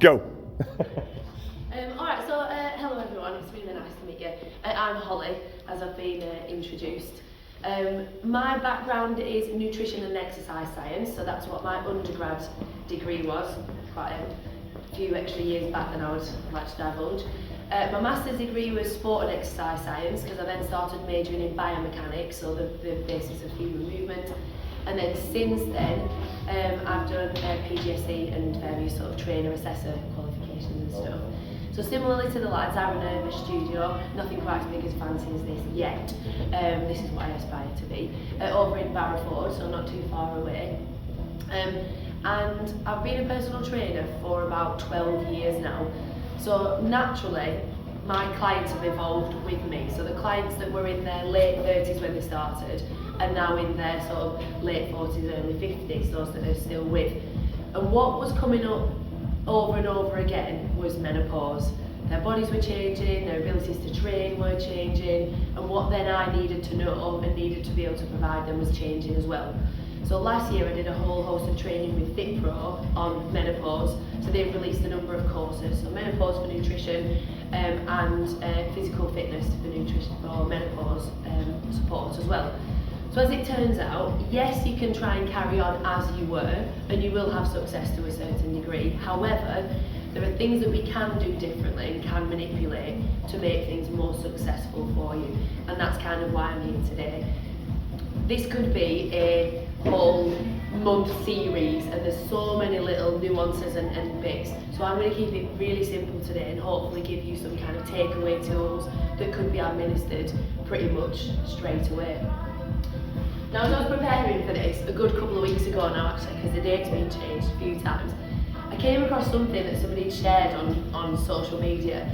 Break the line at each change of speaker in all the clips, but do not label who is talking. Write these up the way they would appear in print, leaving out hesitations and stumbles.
Go.
Alright, so hello everyone, it's really nice to meet you. I'm Holly, as I've been introduced. My background is nutrition and exercise science, so that's what my undergrad degree was, quite a few extra years back than I would like to divulge. My master's degree was sport and exercise science, because I then started majoring in biomechanics, so the basis of human movement. And then since then, I've done PGSE and various sort of trainer assessor qualifications and stuff. So similarly to the lads, I run a studio, nothing quite as big as fancy as this yet. This is what I aspire to be. Over in Barrowford, so not too far away. And I've been a personal trainer for about 12 years now. So naturally, my clients have evolved with me. So the clients that were in their late 30s when they started are now in their sort of late 40s, early 50s, those that are still with. And what was coming up over and over again was menopause. Their bodies were changing, their abilities to train were changing, and what then I needed to know and needed to be able to provide them was changing as well. So last year I did a whole host of training with Fitmill on menopause. So they've released a number of courses, so menopause for nutrition and physical fitness for nutrition for menopause support as well. So as it turns out, yes, you can try and carry on as you were, and you will have success to a certain degree. However, there are things that we can do differently and can manipulate to make things more successful for you. And that's kind of why I'm here today. This could be a whole month series, and there's so many little nuances and bits. So I'm going to keep it really simple today and hopefully give you some kind of takeaway tools that could be administered pretty much straight away. Now, as I was preparing for this, a good couple of weeks ago now actually, because the date's been changed a few times, I came across something that somebody had shared on social media,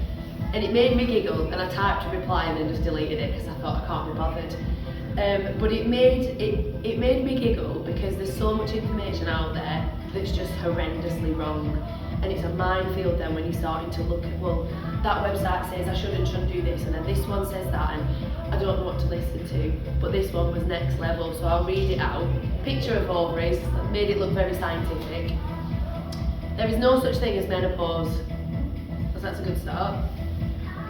and it made me giggle, and I typed a reply and then just deleted it because I thought I can't be bothered. But it made me giggle because there's so much information out there that's just horrendously wrong. And it's a minefield then when you're starting to look at, well, that website says I shouldn't do this, and then this one says that, and I don't know what to listen to, but this one was next level, so I'll read it out. Picture of ovaries, I've made it look very scientific. There is no such thing as menopause, because that's a good start.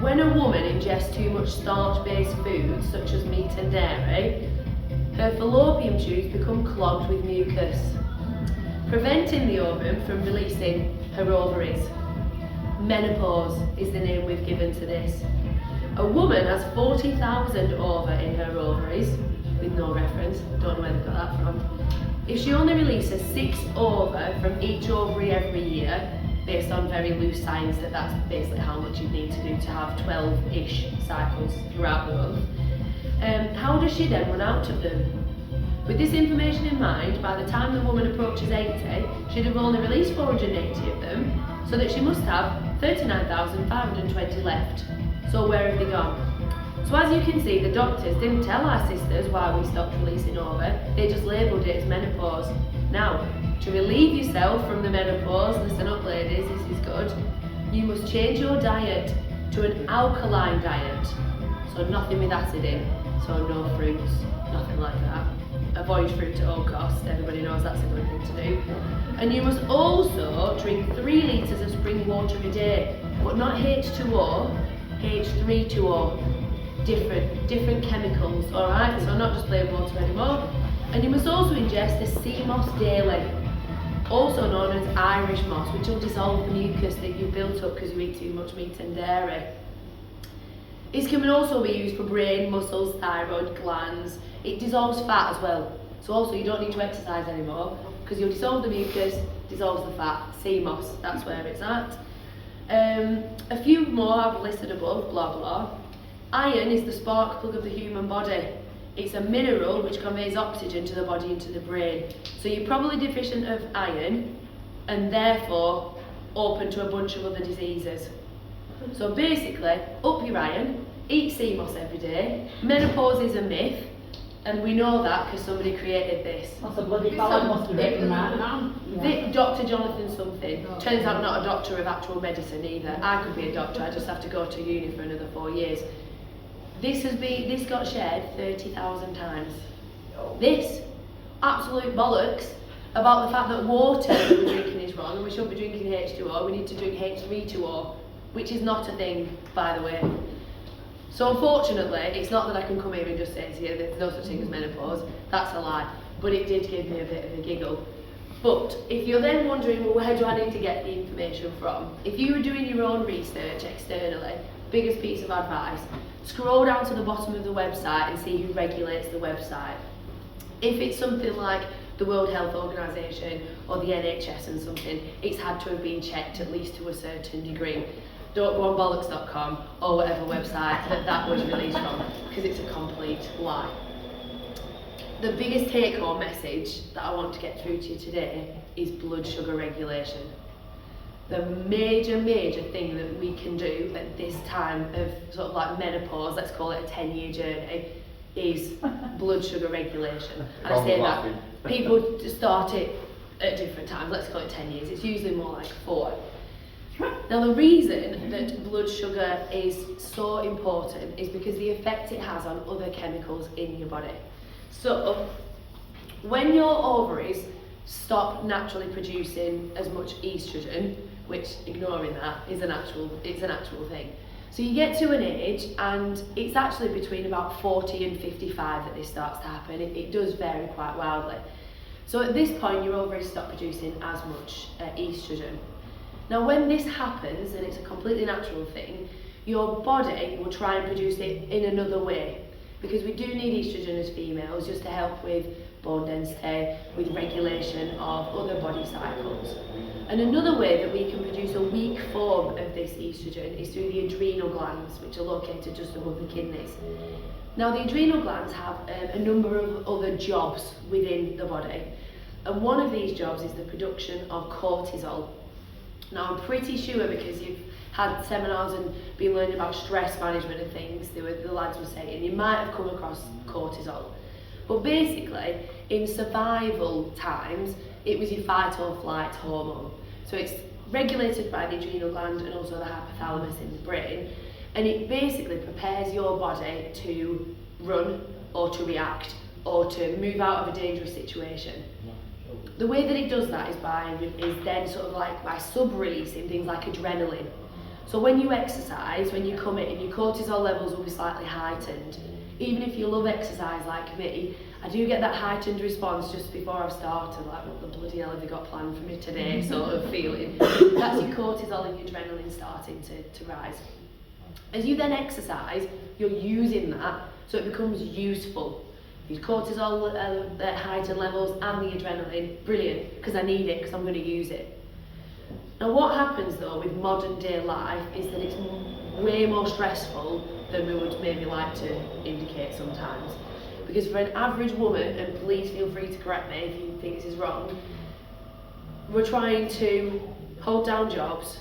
When a woman ingests too much starch-based foods, such as meat and dairy, her fallopian tubes become clogged with mucus, preventing the ovum from releasing her ovaries. Menopause is the name we've given to this. A woman has 40,000 ova in her ovaries, with no reference, don't know where they got that from. If she only releases 6 ova from each ovary every year, based on very loose science that's basically how much you need to do to have 12-ish cycles throughout the month, how does she then run out of them? With this information in mind, by the time the woman approaches 80, she'd have only released 480 of them, so that she must have 39,520 left. So where have they gone? So as you can see, the doctors didn't tell our sisters why we stopped releasing ova, they just labelled it as menopause. Now, to relieve yourself from the menopause, listen up ladies, this is good, you must change your diet to an alkaline diet. So nothing with acid in, so no fruits, nothing like that. Avoid fruit at all costs, everybody knows that's a good thing to do. And you must also drink 3 litres of spring water a day, but not H2O, H32O. Different chemicals, alright? So not just plain water anymore. And you must also ingest a sea moss daily, also known as Irish moss, which will dissolve the mucus that you've built up because you eat too much meat and dairy. It can also be used for brain, muscles, thyroid, glands. It dissolves fat as well. So also you don't need to exercise anymore because you'll dissolve the mucus, dissolves the fat. Sea moss, that's where it's at. A few more I've listed above, blah blah. Iron is the spark plug of the human body. It's a mineral which conveys oxygen to the body and to the brain. So you're probably deficient of iron and therefore open to a bunch of other diseases. So basically, up your iron, eat sea moss every day. Menopause is a myth, and we know that because somebody created this.
That's a bloody ballad must have written that down.
Dr. Jonathan something. Turns out not a doctor of actual medicine either. I could be a doctor, I just have to go to uni for another 4 years. This got shared 30,000 times. This absolute bollocks about the fact that water that we're drinking is wrong and we shouldn't be drinking H2O, we need to drink H320, which is not a thing, by the way. So unfortunately, it's not that I can come here and just say to you there's no such thing as menopause, that's a lie, but it did give me a bit of a giggle. But if you're then wondering, well, where do I need to get the information from? If you were doing your own research externally, biggest piece of advice, scroll down to the bottom of the website and see who regulates the website. If it's something like the World Health Organisation or the NHS and something, it's had to have been checked at least to a certain degree. Don't go on bollocks.com or whatever website that was released from, because it's a complete lie. The biggest take-home message that I want to get through to you today is blood sugar regulation. The major thing that we can do at this time of sort of like menopause, let's call it a 10-year journey, is blood sugar regulation. And I say that people start it at different times, let's call it 10 years, it's usually more like 4. Now the reason that blood sugar is so important is because the effect it has on other chemicals in your body. So when your ovaries stop naturally producing as much estrogen, which ignoring that is an actual thing. So you get to an age, and it's actually between about 40 and 55 that this starts to happen. It does vary quite wildly. So at this point your ovaries stop producing as much estrogen. Now when this happens, and it's a completely natural thing, your body will try and produce it in another way, because we do need estrogen as females just to help with bone density, with regulation of other body cycles. And another way that we can produce a weak form of this estrogen is through the adrenal glands, which are located just above the kidneys. Now the adrenal glands have a number of other jobs within the body, and one of these jobs is the production of cortisol. Now I'm pretty sure, because you've had seminars and been learning about stress management and things, the lads were saying, you might have come across cortisol. But basically, in survival times, it was your fight or flight hormone. So it's regulated by the adrenal gland and also the hypothalamus in the brain, and it basically prepares your body to run or to react or to move out of a dangerous situation. The way that it does that is then sort of like by sub-releasing things like adrenaline. So when you exercise, when you come in, your cortisol levels will be slightly heightened. Even if you love exercise like me, I do get that heightened response just before I've started, like, what the bloody hell have you got planned for me today, sort of feeling. That's your cortisol and your adrenaline starting to rise. As you then exercise, you're using that, so it becomes useful. Your cortisol heightened levels and the adrenaline, brilliant, because I need it, because I'm going to use it. Now what happens though with modern day life is that it's way more stressful than we would maybe like to indicate sometimes. Because for an average woman, and please feel free to correct me if you think this is wrong, we're trying to hold down jobs,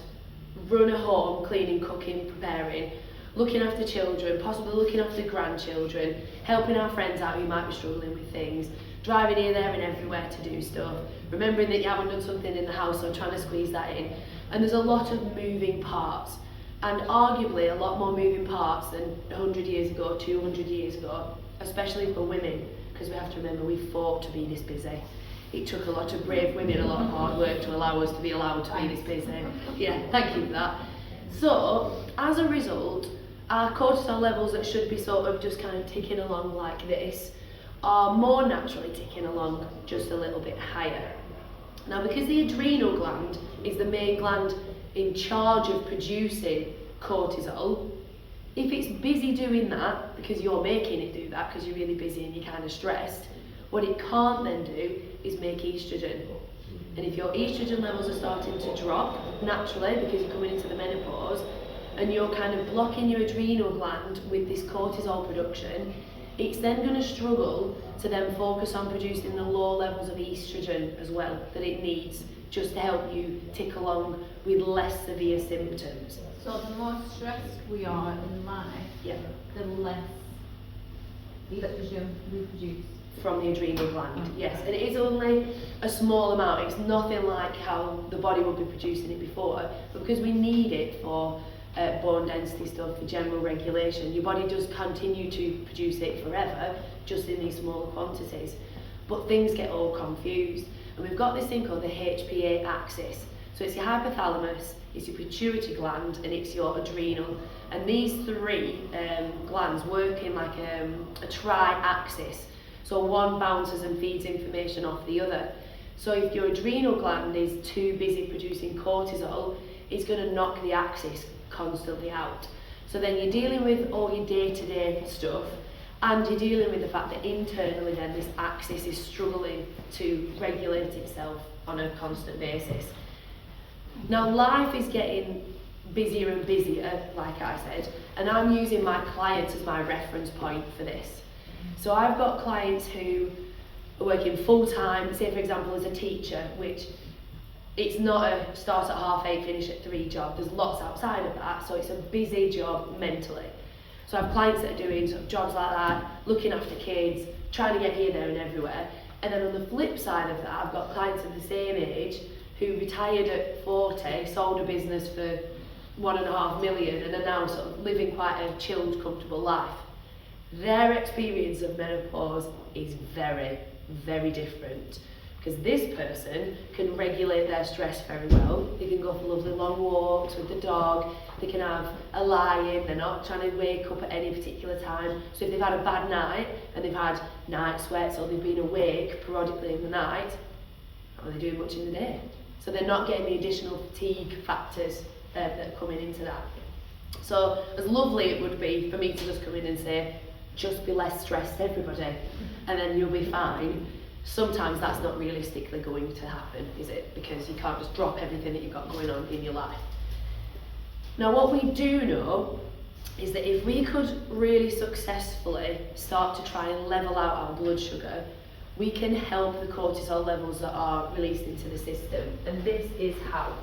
run a home, cleaning, cooking, preparing, looking after children, possibly looking after grandchildren, helping our friends out who might be struggling with things, driving here, there and everywhere to do stuff, remembering that you haven't done something in the house, so trying to squeeze that in. And there's a lot of moving parts, and arguably a lot more moving parts than 100 years ago, 200 years ago, especially for women, because we have to remember we fought to be this busy. It took a lot of brave women, a lot of hard work to allow us to be allowed to be this busy. Yeah, thank you for that. So, as a result, our cortisol levels that should be sort of just kind of ticking along like this are more naturally ticking along just a little bit higher. Now, because the adrenal gland is the main gland in charge of producing cortisol, if it's busy doing that, because you're making it do that, because you're really busy and you're kind of stressed, what it can't then do is make estrogen. And if your estrogen levels are starting to drop naturally because you're coming into the menopause, and you're kind of blocking your adrenal gland with this cortisol production, it's then going to struggle to then focus on producing the low levels of estrogen as well that it needs, just to help you tick along with less severe symptoms.
So the more stressed we are in life,
Yeah.
the less estrogen we produce.
From the adrenal gland, yes. And it is only a small amount. It's nothing like how the body would be producing it before, but because we need it for bone density stuff, for general regulation, your body does continue to produce it forever, just in these smaller quantities. But things get all confused. And we've got this thing called the HPA axis. So it's your hypothalamus, it's your pituitary gland, and it's your adrenal. And these three glands work in like a tri-axis. So one bounces and feeds information off the other. So if your adrenal gland is too busy producing cortisol, it's going to knock the axis constantly out. So then you're dealing with all your day-to-day stuff, and you're dealing with the fact that internally then this axis is struggling to regulate itself on a constant basis. Now life is getting busier and busier, like I said, and I'm using my clients as my reference point for this. So I've got clients who are working full-time, say for example as a teacher, which it's not a start at 8:30, finish at 3 job. There's lots outside of that, so it's a busy job mentally. So I have clients that are doing sort of jobs like that, looking after kids, trying to get here, there and everywhere. And then on the flip side of that, I've got clients of the same age who retired at 40, sold a business for 1.5 million and are now sort of living quite a chilled, comfortable life. Their experience of menopause is very, very different. Because this person can regulate their stress very well. They can go for lovely long walks with the dog. They can have a lie-in. They're not trying to wake up at any particular time. So if they've had a bad night and they've had night sweats or they've been awake periodically in the night, are they doing much in the day? So they're not getting the additional fatigue factors that are coming into that. So as lovely it would be for me to just come in and say, just be less stressed, everybody, and then you'll be fine. Sometimes that's not realistically going to happen, is it? Because you can't just drop everything that you've got going on in your life. Now what we do know is that if we could really successfully start to try and level out our blood sugar, we can help the cortisol levels that are released into the system. And this is how.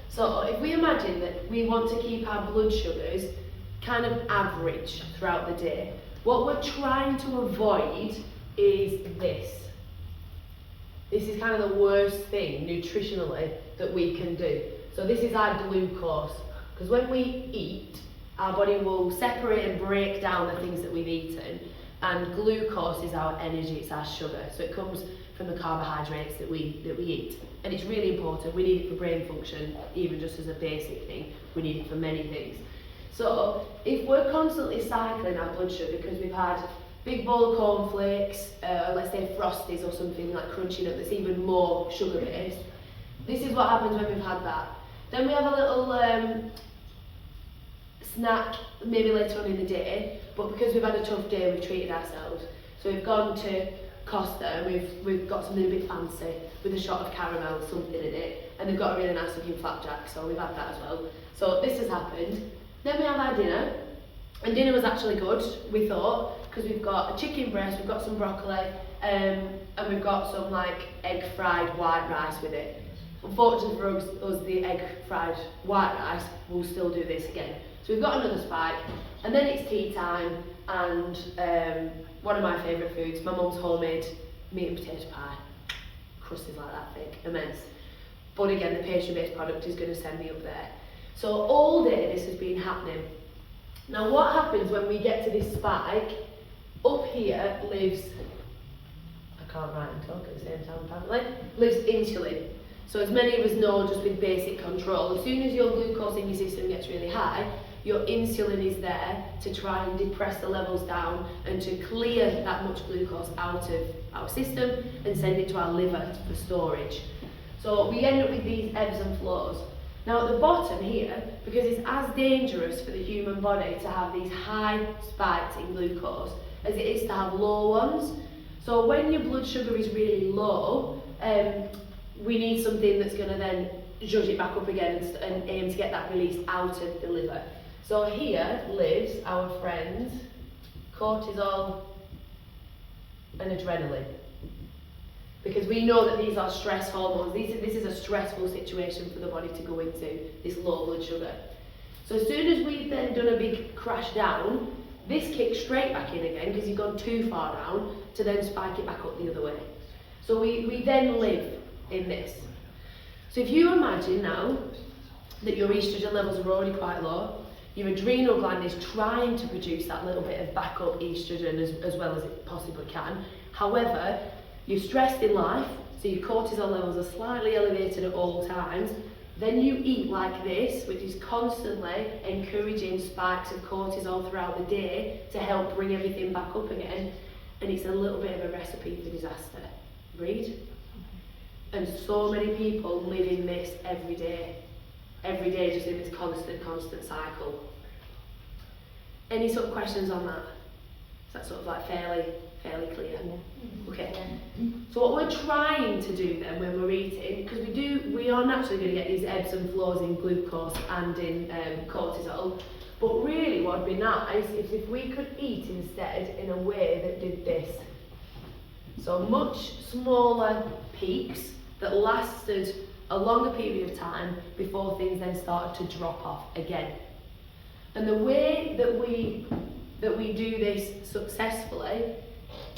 So if we imagine that we want to keep our blood sugars kind of average throughout the day, what we're trying to avoid is this. This is kind of the worst thing nutritionally that we can do. So this is our glucose, because when we eat, our body will separate and break down the things that we've eaten, and glucose is our energy, it's our sugar. So it comes from the carbohydrates that we eat, and it's really important. We need it for brain function, even just as a basic thing. We need it for many things. So if we're constantly cycling our blood sugar because we've had big bowl of cornflakes, let's say Frosties or something like Crunchy Nut that's even more sugar based. This is what happens when we've had that. Then we have a little snack maybe later on in the day, but because we've had a tough day we've treated ourselves. So we've gone to Costa and we've got something a bit fancy with a shot of caramel, something in it, and they've got a really nice looking flapjack, so we've had that as well. So this has happened. Then we have our dinner, and dinner was actually good, we thought, because we've got a chicken breast, we've got some broccoli, and we've got some like egg fried white rice with it. Unfortunately for us the egg fried white rice, we'll still do this again. So we've got another spike, and then it's tea time, and one of my favourite foods, my mum's homemade meat and potato pie. Crust is like that thick, immense. But again, the pastry-based product is going to send me up there. So all day this has been happening. Now what happens when we get to this spike? Up here lives, I can't write and talk at the same time apparently, lives insulin. So as many of us know, just with basic control, as soon as your glucose in your system gets really high, your insulin is there to try and depress the levels down and to clear that much glucose out of our system and send it to our liver for storage. So we end up with these ebbs and flows. Now at the bottom here, because it's as dangerous for the human body to have these high spikes in glucose as it is to have low ones. So when your blood sugar is really low, we need something that's going to then judge it back up again and aim to get that released out of the liver. So here lives our friends cortisol and adrenaline. Because we know that these are stress hormones. This is a stressful situation for the body to go into, this low blood sugar. So as soon as we've then done a big crash down, this kicks straight back in again because you've gone too far down to then spike it back up the other way. So we then live in this. So if you imagine now that your estrogen levels are already quite low, your adrenal gland is trying to produce that little bit of backup estrogen as well as it possibly can. However, you're stressed in life, so your cortisol levels are slightly elevated at all times, then you eat like this, which is constantly encouraging spikes of cortisol throughout the day to help bring everything back up again, and it's a little bit of a recipe for disaster. Agreed? And so many people live in this every day just in this constant cycle. Any sort of questions on that? Is that sort of like fairly clear? Okay. So what we're trying to do then when we're eating, because we are naturally going to get these ebbs and flows in glucose and in cortisol, but really what would be nice is if we could eat instead in a way that did this. So much smaller peaks that lasted a longer period of time before things then started to drop off again. And the way that we do this successfully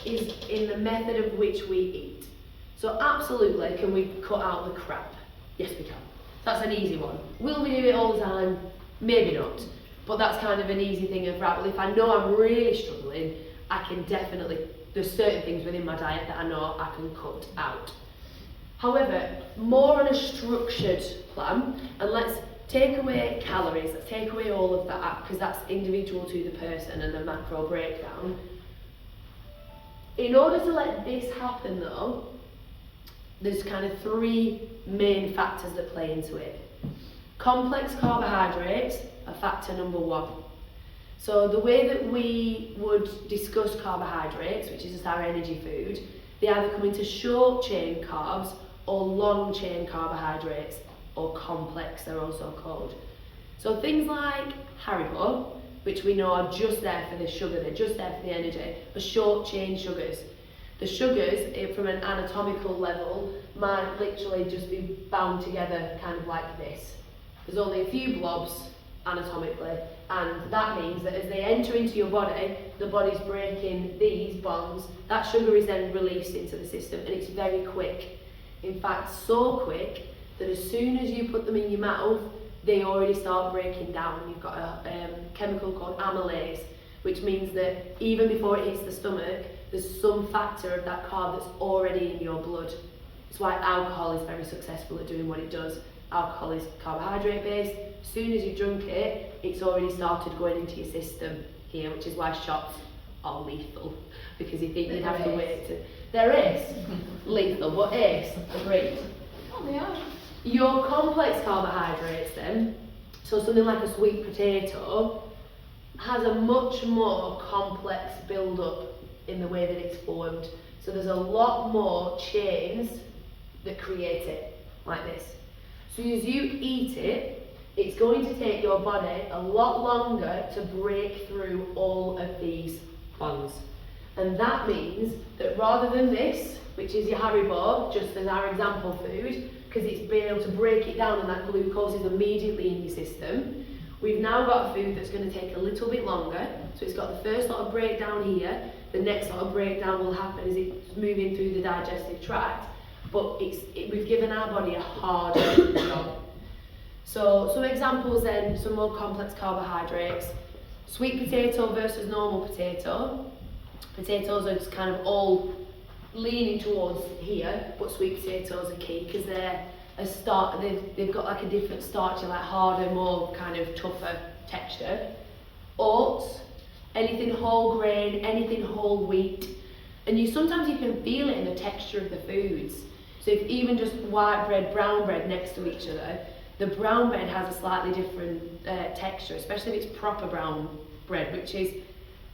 is in the method of which we eat. So absolutely, can we cut out the crap? Yes, we can. That's an easy one. Will we do it all the time? Maybe not. But that's kind of an easy thing of, right, well, if I know I'm really struggling, I can definitely, there's certain things within my diet that I know I can cut out. However, more on a structured plan, and let's take away calories, let's take away all of that, because that's individual to the person and the macro breakdown. In order to let this happen though, there's kind of three main factors that play into it. Complex carbohydrates are factor number one. So the way that we would discuss carbohydrates, which is just our energy food, they either come into short chain carbs or long chain carbohydrates, or complex they're also called. So things like Haribo, which we know are just there for the sugar, they're just there for the energy, are short chain sugars. The sugars, from an anatomical level, might literally just be bound together kind of like this. There's only a few blobs anatomically, and that means that as they enter into your body, the body's breaking these bonds, that sugar is then released into the system, and it's very quick. In fact, so quick that as soon as you put them in your mouth, they already start breaking down. You've got a chemical called amylase, which means that even before it hits the stomach, there's some factor of that carb that's already in your blood. It's why alcohol is very successful at doing what it does. Alcohol is carbohydrate based. As soon as you've drunk it, it's already started going into your system here, which is why shots are lethal, because you think you'd have to wait to... There is lethal, but is great.
Oh, they are.
Your complex carbohydrates then, so something like a sweet potato, has a much more complex build-up in the way that it's formed. So there's a lot more chains that create it, like this. So as you eat it, it's going to take your body a lot longer to break through all of these bonds. And that means that rather than this, which is your Haribo, just as our example food, because it's been able to break it down and that glucose is immediately in your system, we've now got a food that's going to take a little bit longer. So it's got the first lot of breakdown here, the next lot of breakdown will happen as it's moving through the digestive tract, but we've given our body a harder job. So some examples then, some more complex carbohydrates. Sweet potato versus normal potato. Potatoes are just kind of all leaning towards here, but sweet potatoes are key because they've got like a different starchy, like harder, more kind of tougher texture. Oats, anything whole grain, anything whole wheat, and sometimes you can feel it in the texture of the foods. So if even just white bread, brown bread next to each other, the brown bread has a slightly different texture, especially if it's proper brown bread, which is,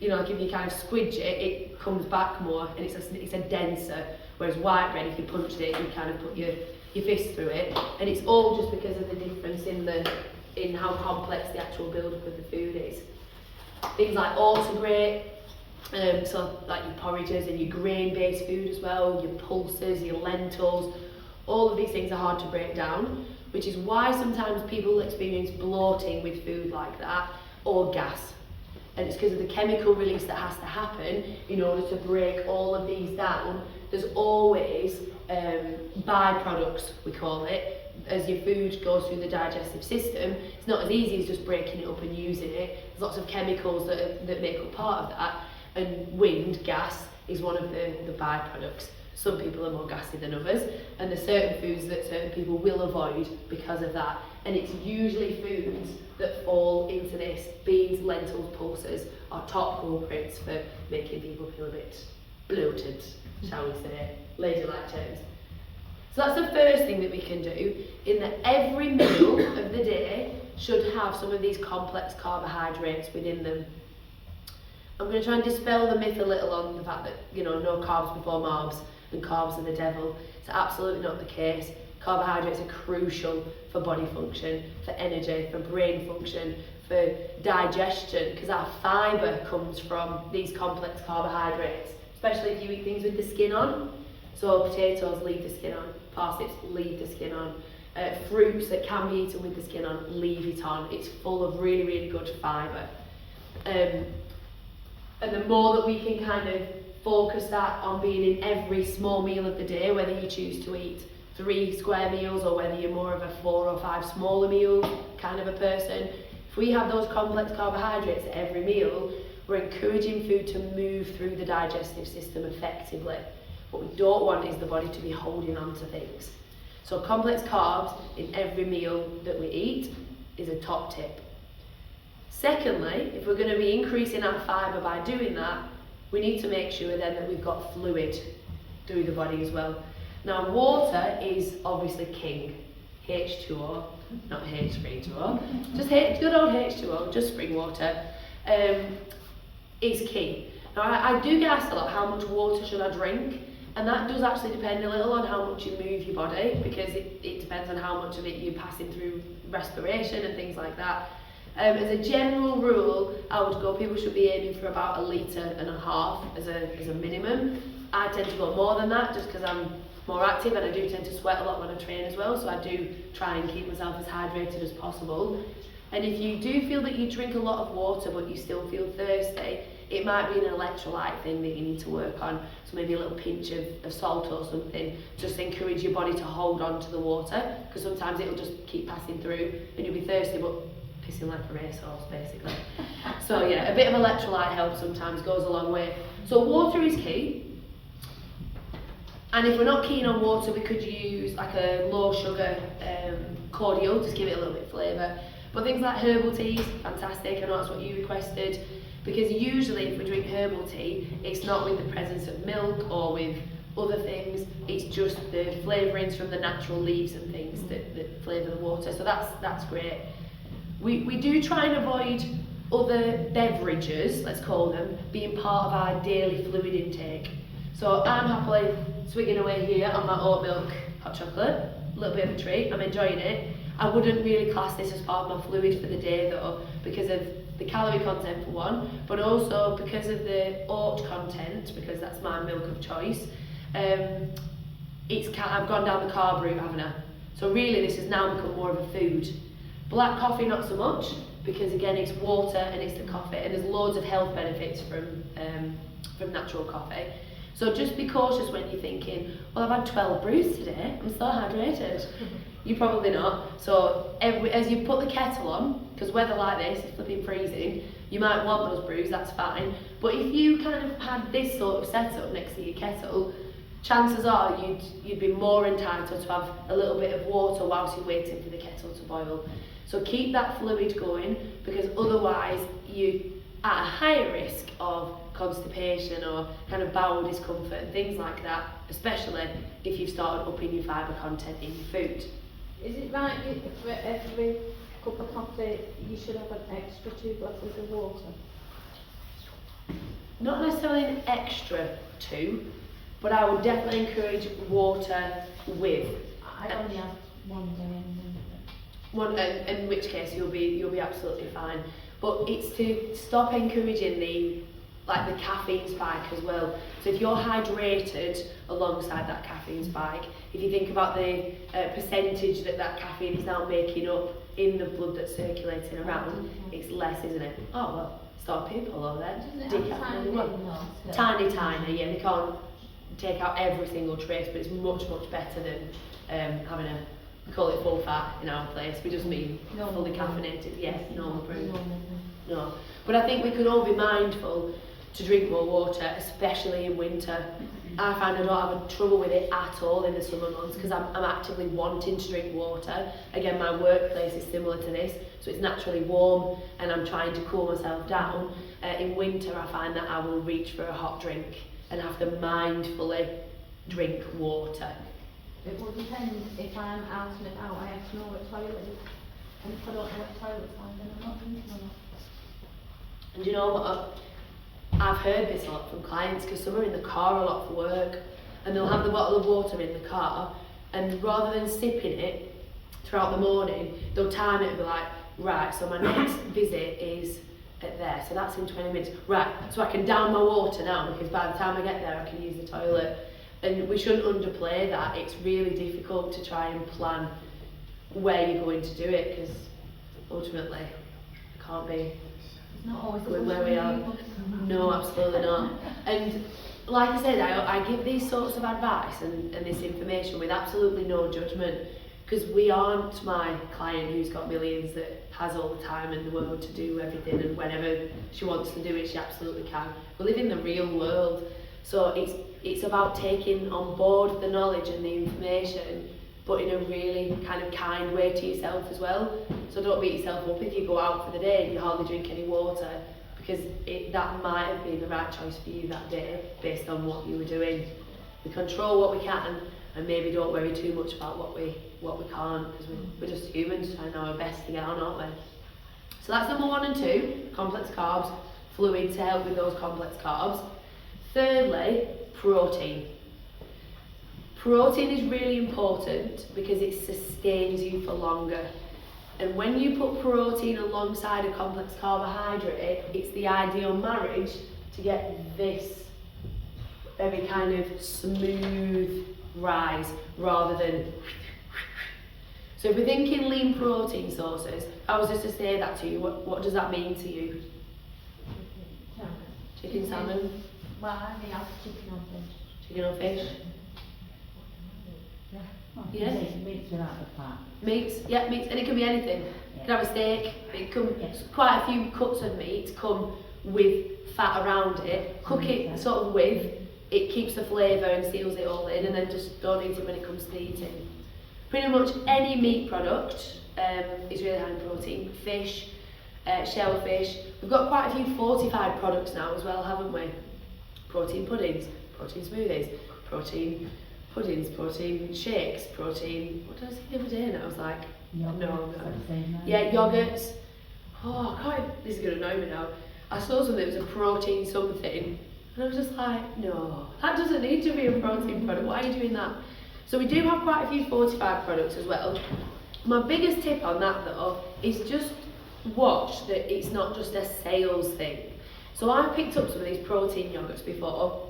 like if you kind of squidge it, it comes back more and it's a denser, whereas white bread, if you punched it, you kind of put your fist through it, and it's all just because of the difference in how complex the actual build-up of the food is. Things like oats are great, so like your porridges and your grain-based food as well, your pulses, your lentils, all of these things are hard to break down, which is why sometimes people experience bloating with food like that, or gas. And it's because of the chemical release that has to happen in order to break all of these down. There's always byproducts, we call it, as your food goes through the digestive system. It's not as easy as just breaking it up and using it. There's lots of chemicals that make up part of that, and gas is one of the byproducts. Some people are more gassy than others, and there's certain foods that certain people will avoid because of that. And it's usually foods that fall into this. Beans, lentils, pulses are top culprits for making people feel a bit bloated, shall we say, ladylike terms. So that's the first thing that we can do, in that every meal of the day should have some of these complex carbohydrates within them. I'm going to try and dispel the myth a little on the fact that, you know, no carbs before marbs and carbs are the devil. It's absolutely not the case. Carbohydrates are crucial for body function, for energy, for brain function, for digestion, because our fibre comes from these complex carbohydrates, especially if you eat things with the skin on. So potatoes, leave the skin on. Parsnips, leave the skin on. Fruits that can be eaten with the skin on, leave it on. It's full of really, really good fibre. And the more that we can kind of focus that on being in every small meal of the day, whether you choose to eat 3 square meals or whether you're more of a 4 or 5 smaller meals kind of a person, if we have those complex carbohydrates at every meal, we're encouraging food to move through the digestive system effectively. What we don't want is the body to be holding on to things. So complex carbs in every meal that we eat is a top tip. Secondly, if we're going to be increasing our fibre by doing that, we need to make sure then that we've got fluid through the body as well. Now water is obviously king. H2O, not H3O, just good old H2O, just spring water, is key. Now I do get asked a lot, how much water should I drink? And that does actually depend a little on how much you move your body, because it depends on how much of it you're passing through respiration and things like that. As a general rule, I would go, people should be aiming for about 1.5 litres as a minimum. I tend to go more than that just because I'm more active and I do tend to sweat a lot when I train as well, so I do try and keep myself as hydrated as possible. And if you do feel that you drink a lot of water but you still feel thirsty, it might be an electrolyte thing that you need to work on. So maybe a little pinch of salt or something, just encourage your body to hold on to the water, because sometimes it'll just keep passing through and you'll be thirsty but pissing like a racehorse basically. So yeah, a bit of electrolyte help sometimes goes a long way. So water is key. And if we're not keen on water, we could use like a low sugar cordial, just give it a little bit of flavour. But things like herbal teas, fantastic, I know that's what you requested, because usually if we drink herbal tea, it's not with the presence of milk or with other things, it's just the flavourings from the natural leaves and things that flavour the water, so that's great. We do try and avoid other beverages, let's call them, being part of our daily fluid intake. So I'm happily swigging away here on my oat milk hot chocolate, a little bit of a treat, I'm enjoying it. I wouldn't really class this as part of my fluid for the day though, because of the calorie content for one, but also because of the oat content, because that's my milk of choice. I've gone down the carb route, haven't I? So really this has now become more of a food. Black coffee not so much, because again it's water and it's the coffee, and there's loads of health benefits from natural coffee. So just be cautious when you're thinking, well, I've had 12 brews today, I'm so hydrated. You're probably not. So as you put the kettle on, because weather like this is flipping freezing, you might want those brews, that's fine. But if you kind of had this sort of setup next to your kettle, chances are you'd be more entitled to have a little bit of water whilst you're waiting for the kettle to boil. So keep that fluid going, because otherwise you're at a higher risk of constipation or kind of bowel discomfort and things like that, especially if you've started upping your fibre content in your food.
Is it right for every cup of coffee you should have an extra 2 glasses of water?
Not necessarily an extra 2, but I would definitely encourage water with.
I only have one day.
In which case you'll be absolutely fine. But it's to stop encouraging the caffeine spike as well. So if you're hydrated alongside that caffeine spike, if you think about the percentage that caffeine is now making up in the blood that's circulating around, it's less, isn't it? Oh well, stop people over there. Tiny, yeah, they can't take out every single trace, but it's much, much better than having we call it full fat in our place, we just mean fully caffeinated, yes, normal brew. No. But I think we could all be mindful to drink more water, especially in winter. I find I don't have trouble with it at all in the summer months because I'm actively wanting to drink water. Again, my workplace is similar to this, so it's naturally warm and I'm trying to cool myself down. In winter, I find that I will reach for a hot drink and have to mindfully drink water.
It will depend if I'm out and about, I have to know what toilet is. And if I don't know what toilet's like, then I'm not drinking or not.
And you know what? I've heard this a lot from clients because some are in the car a lot for work and they'll have the bottle of water in the car and rather than sipping it throughout the morning, they'll time it and be like, right, so my next visit is at there, so that's in 20 minutes. Right, so I can down my water now because by the time I get there I can use the toilet. And we shouldn't underplay that. It's really difficult to try and plan where you're going to do it because ultimately it can't be
Not always
going where we are. No, absolutely not. And like I said, I give these sorts of advice and this information with absolutely no judgment because we aren't my client who's got millions that has all the time in the world to do everything and whenever she wants to do it, she absolutely can. We live in the real world, so it's about taking on board the knowledge and the information but in a really kind of kind way to yourself as well. So don't beat yourself up if you go out for the day and you hardly drink any water because that might have been the right choice for you that day based on what you were doing. We control what we can and maybe don't worry too much about what we can't because we're just humans trying our best to get on, aren't we? So that's number 1 and 2, complex carbs, fluid to help with those complex carbs. Thirdly, protein. Protein is really important because it sustains you for longer. And when you put protein alongside a complex carbohydrate, it's the ideal marriage to get this very kind of smooth rise rather than... So if we're thinking lean protein sources, if I was just to say that to you, what does that mean to you? Chicken, salmon?
Well, I mean, I'll chicken or fish.
Chicken or fish? Yeah.
Meats without the fat.
Meats, yeah, meats, and it can be anything. You can have a steak, quite a few cuts of meat come with fat around it. Cook it sort of with, it keeps the flavour and seals it all in, and then just don't eat it when it comes to eating. Pretty much any meat product is really high in protein. Fish, shellfish. We've got quite a few fortified products now as well, haven't we? Protein puddings, protein smoothies, protein puddings, protein shakes, protein... What did I say the other day? And I was like, no. Yeah, yogurts. Oh, God, this is going to annoy me now. I saw something that was a protein something, and I was just like, no, that doesn't need to be a protein product. Why are you doing that? So we do have quite a few fortified products as well. My biggest tip on that though is just watch that it's not just a sales thing. So I picked up some of these protein yogurts before,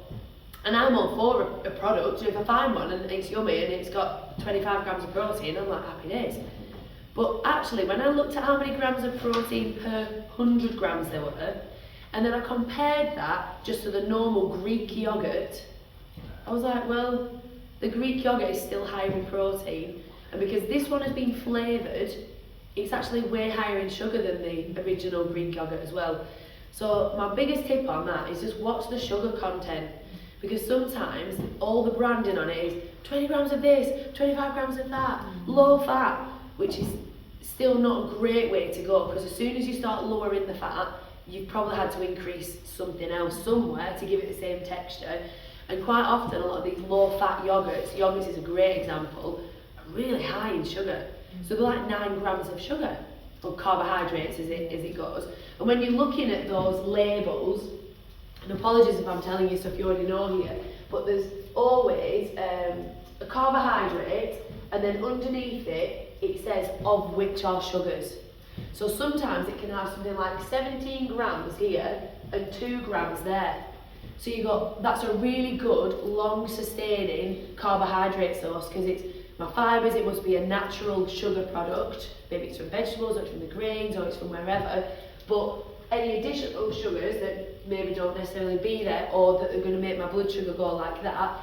and I'm all for a product. So if I find one and it's yummy and it's got 25 grams of protein, I'm like, happy days. But actually, when I looked at how many grams of protein per 100 grams there were, and then I compared that just to the normal Greek yogurt, I was like, well, the Greek yogurt is still higher in protein, and because this one has been flavoured, it's actually way higher in sugar than the original Greek yogurt as well. So my biggest tip on that is just watch the sugar content, because sometimes all the branding on it is 20 grams of this, 25 grams of that, low fat, which is still not a great way to go, because as soon as you start lowering the fat, you've probably had to increase something else somewhere to give it the same texture. And quite often a lot of these low fat yogurts is a great example, are really high in sugar. So they're like 9 grams of sugar, or carbohydrates as it goes. And when you're looking at those labels, and apologies if I'm telling you stuff you already know here, but there's always a carbohydrate, and then underneath it, it says of which are sugars. So sometimes it can have something like 17 grams here and 2 grams there. So that's a really good, long sustaining carbohydrate source, because it's my fibres, it must be a natural sugar product. Maybe it's from vegetables, or it's from the grains, or it's from wherever. But any additional sugars that maybe don't necessarily be there, or that are going to make my blood sugar go like that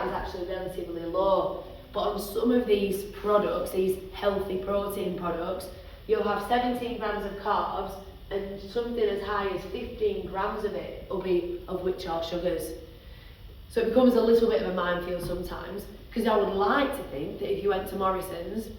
is actually relatively low. But on some of these products, these healthy protein products, you'll have 17 grams of carbs and something as high as 15 grams of it will be of which are sugars. So it becomes a little bit of a minefield sometimes, because I would like to think that if you went to Morrison's,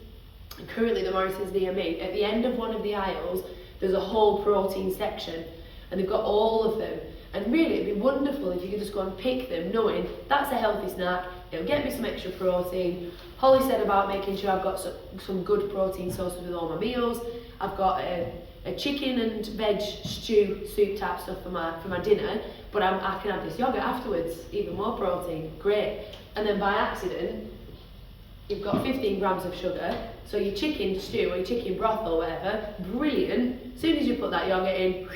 and currently the Morrison's near me, at the end of one of the aisles there's a whole protein section, and they've got all of them. And really it'd be wonderful if you could just go and pick them knowing that's a healthy snack, it'll get me some extra protein. Holly said about making sure I've got some good protein sources with all my meals. I've got a chicken and veg stew soup type stuff for my dinner, but I can have this yogurt afterwards, even more protein, great. And then by accident, you've got 15 grams of sugar, so your chicken stew or your chicken broth or whatever, brilliant. As soon as you put that yogurt in,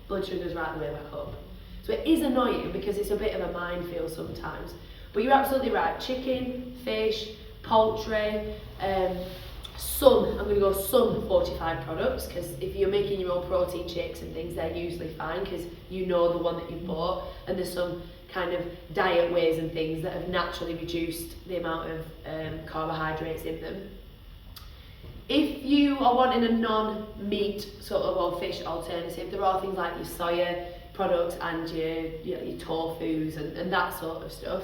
blood sugar's right the way back up. So it is annoying because it's a bit of a minefield sometimes. But you're absolutely right, chicken, fish, poultry, I'm going to go some fortified products, because if you're making your own protein shakes and things, they're usually fine because you know the one that you've bought, and there's some kind of diet ways and things that have naturally reduced the amount of carbohydrates in them. If you are wanting a non-meat sort of or fish alternative, there are things like your soya products and your tofus and that sort of stuff.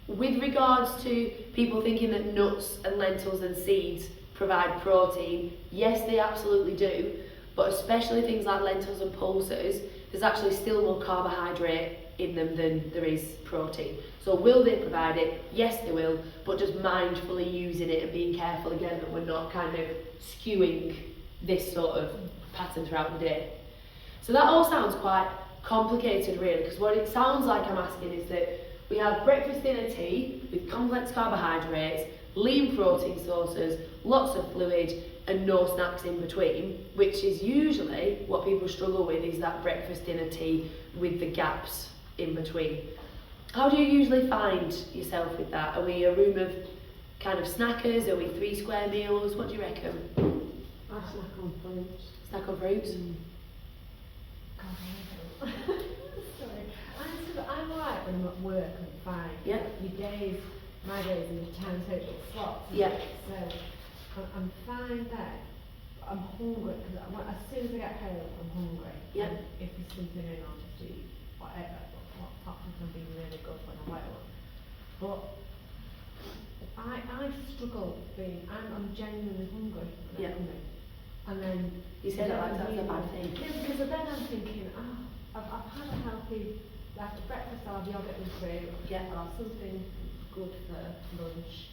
With regards to people thinking that nuts and lentils and seeds provide protein, yes they absolutely do, but especially things like lentils and pulses, there's actually still more carbohydrate in them than there is protein. So will they provide it? Yes they will, but just mindfully using it and being careful again that we're not kind of skewing this sort of pattern throughout the day. So that all sounds quite complicated really, because what it sounds like I'm asking is that we have breakfast, dinner, tea with complex carbohydrates, lean protein sources, lots of fluid and no snacks in between, which is usually what people struggle with, is that breakfast, dinner, tea with the gaps in between. How do you usually find yourself with that? Are we a room of kind of snackers? Are we 3 square meals? What do you reckon?
I snack on fruits.
Snack on fruits?
Sorry. I'm alright when I'm at work, I'm fine.
Yeah.
My days in the town total slots.
Yeah.
So I'm fine there. I'm hungry because as soon as I get home, I'm hungry.
Yeah.
And if there's something in, I'll just eat whatever. Apart from being really good when I wear one. But I struggle being. I'm genuinely hungry when
Yeah.
I'm hungry. And then
You say that like that's a bad thing.
yeah, because then I'm thinking, I've had a healthy, like breakfast, I'll have yogurt and fruit,
Yeah.
I'll have something good for lunch,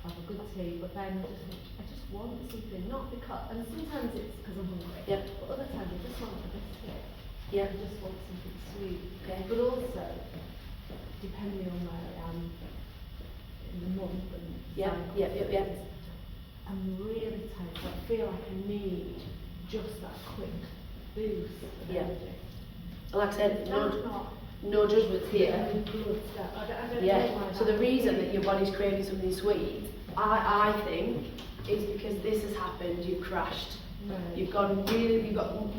I'll have a good tea, but then I just want something, not because, and sometimes it's because I'm hungry,
Yeah.
but other times I just want a biscuit,
Yeah.
I just want something sweet,
Okay.
but also, depending on where I am in the month and
Yeah,
cycle
yeah, yeah, yeah.
I'm really tired, so I feel like I need just that quick boost of
Yeah.
energy.
And like I said,
That's not
no judgment here.
very good stuff. I don't know
Yeah,
why
so the
that
reason
is.
that your body's craving something sweet, I think, is because this has happened, you've crashed.
No.
You've got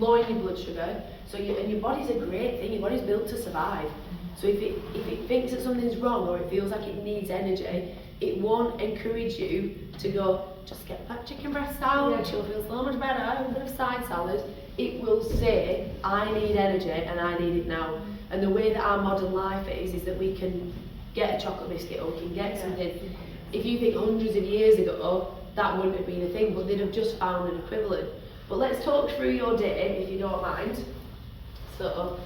low in your blood sugar, so and your body's a great thing, your body's built to survive. So if it thinks that something's wrong or it feels like it needs energy, it won't encourage you to go, just get that chicken breast sandwich, you'll feel so much better, have a bit of side salad. It will say, I need energy and I need it now. And the way that our modern life is that we can get a chocolate biscuit or we can get something. If you think hundreds of years ago, that wouldn't have been a thing, but they'd have just found an equivalent. But let's talk through your day, if you don't mind. So,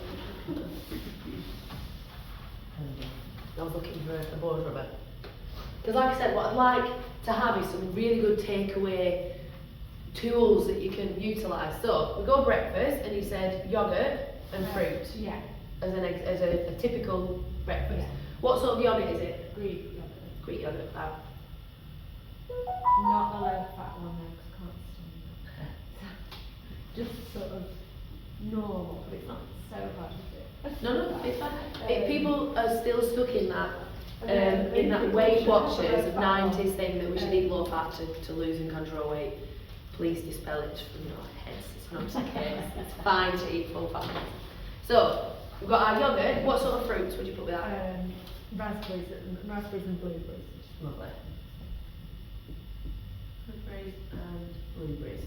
I was looking for a board rubber. Because like I said, what I'd like to have is some really good takeaway tools that you can utilise. So, we go breakfast, and you said yogurt and fruit
Yeah,
as a typical breakfast.
Yeah.
What sort of yogurt is it?
Greek yogurt.
Greek yogurt, wow.
Not the low fat one though, 'cause I can't stand that. Just sort of normal, but it's not so bad, is it?
No, it's fine. People are still stuck in that Weight Watchers of 90s thing that we should eat low fat to lose and control weight. Please dispel it from your heads. It's not the case. It's fine to eat full fat. So, we've got our yogurt. What sort of fruits would you put with that?
Raspberries and blueberries.
Lovely. Raspberries and blueberries.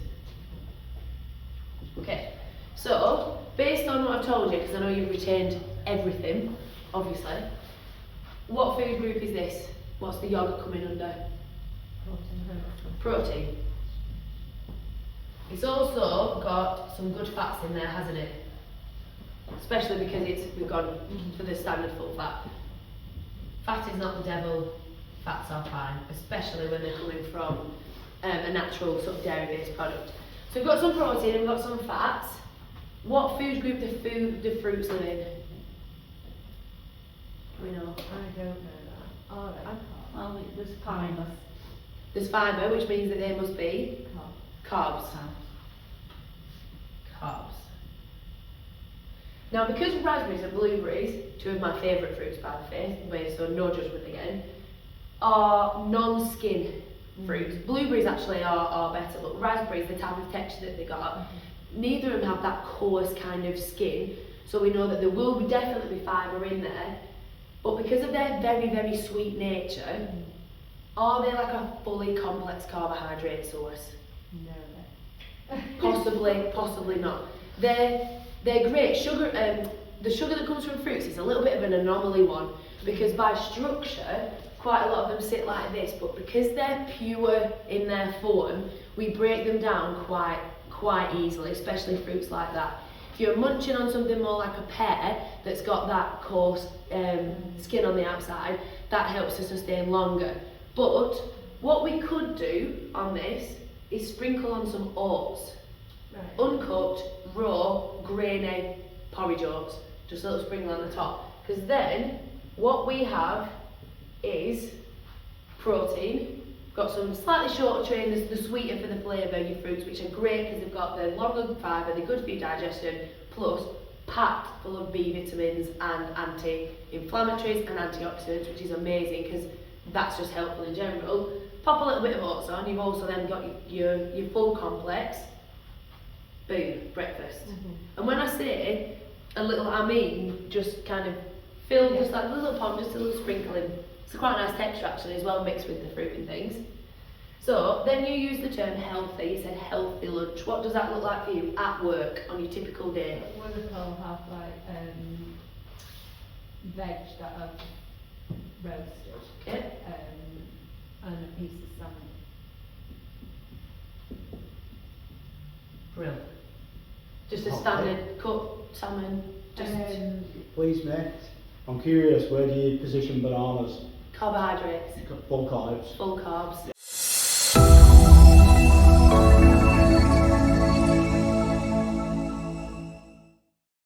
Okay, so based on what I've told you, because I know you've retained everything, obviously, what food group is this? What's the yogurt coming under? Protein. It's also got some good fats in there, hasn't it? Especially because we've gone for the standard full fat. Fat is not the devil, fats are fine, especially when they're coming from a natural sort of dairy-based product. So we've got some protein and we've got some fats. What food group do fruits live in? Do we know?
I don't know that. Oh, I can't.
Well, there's fibre.
There's fibre, which means that they must be carbs. Carbs. Now, because raspberries and blueberries, two of my favourite fruits by the way, so no judgment again, are non-skin fruits. Blueberries actually are better, but raspberries, the type of texture that they got, neither of them have that coarse kind of skin, so we know that there will definitely be fibre in there, but because of their very, very sweet nature, are they like a fully complex carbohydrate source?
No.
Possibly not. They're great. Sugar, the sugar that comes from fruits is a little bit of an anomaly one, because by structure, quite a lot of them sit like this, but because they're pure in their form, we break them down quite easily, especially fruits like that. If you're munching on something more like a pear that's got that coarse skin on the outside, that helps to sustain longer. But what we could do on this is sprinkle on some oats.
Right.
Uncooked, raw, grainy porridge oats. Just a little sprinkle on the top. Because then, what we have is protein. Got some slightly shorter train, the sweeter for the flavour, your fruits, which are great because they've got the longer fibre, they're good for your digestion, plus packed full of B vitamins and anti-inflammatories and antioxidants, which is amazing because that's just helpful in general. Pop a little bit of oats on, you've also then got your full complex. Boom, breakfast. And when I say a little, I mean just kind of fill, just like a little pot, just a little sprinkling. It's quite a nice texture actually as well, mixed with the fruit and things. So then you use the term healthy, you said healthy lunch. What does that look like for you at work on your typical day?
One of them have like veg that I've roasted.
Okay.
And a piece of salmon.
Brilliant. Just a standard cooked salmon, just
Please, mate. I'm curious, where do you position bananas?
carbohydrates,
Full carbs.
full carbs.